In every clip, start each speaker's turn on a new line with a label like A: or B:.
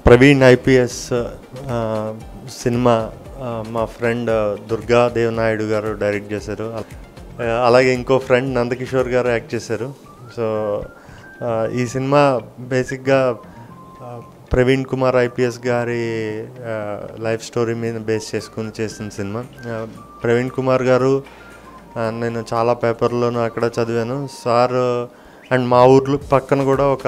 A: Praveen IPS cinema మా friend Durga దేవనాయుడు గారు direct చేశారు. అలాగే ఇంకో ఫ్రెండ్ నందకిషోర్ గారు యాక్ట్ చేశారు. సో ఈ సినిమా బేసిక్గా ప్రవీణ్ కుమార్ ఐపీఎస్ గారి లైఫ్ స్టోరీ మీద బేస్ చేసుకుని చేసిన సినిమా. ప్రవీణ్ కుమార్ గారు నేను చాలా పేపర్లోనూ అక్కడ చదివాను. సార్ అండ్ మా ఊర్లో పక్కన కూడా ఒక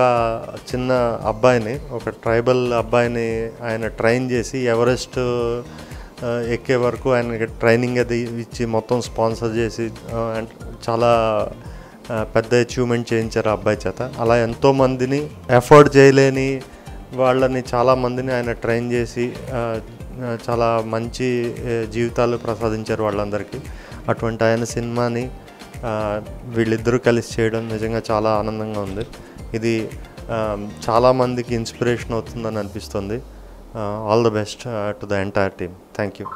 A: చిన్న అబ్బాయిని, ఒక ట్రైబల్ అబ్బాయిని ఆయన ట్రైన్ చేసి ఎవరెస్ట్ ఎక్కే వరకు ఆయనకి ట్రైనింగ్ అది ఇచ్చి మొత్తం స్పాన్సర్ చేసి అండ్ చాలా పెద్ద అచీవ్మెంట్ చేయించారు ఆ అబ్బాయి చేత. అలా ఎంతోమందిని ఎఫోర్డ్ చేయలేని వాళ్ళని చాలామందిని ఆయన ట్రైన్ చేసి చాలా మంచి జీవితాలు ప్రసాదించారు వాళ్ళందరికీ. అటువంటి ఆయన సినిమాని వీళ్ళిద్దరూ కలిసి చేయడం నిజంగా చాలా ఆనందంగా ఉంది. ఇది చాలామందికి ఇన్స్పిరేషన్ అవుతుందని అనిపిస్తుంది. All the best to the entire team. Thank you.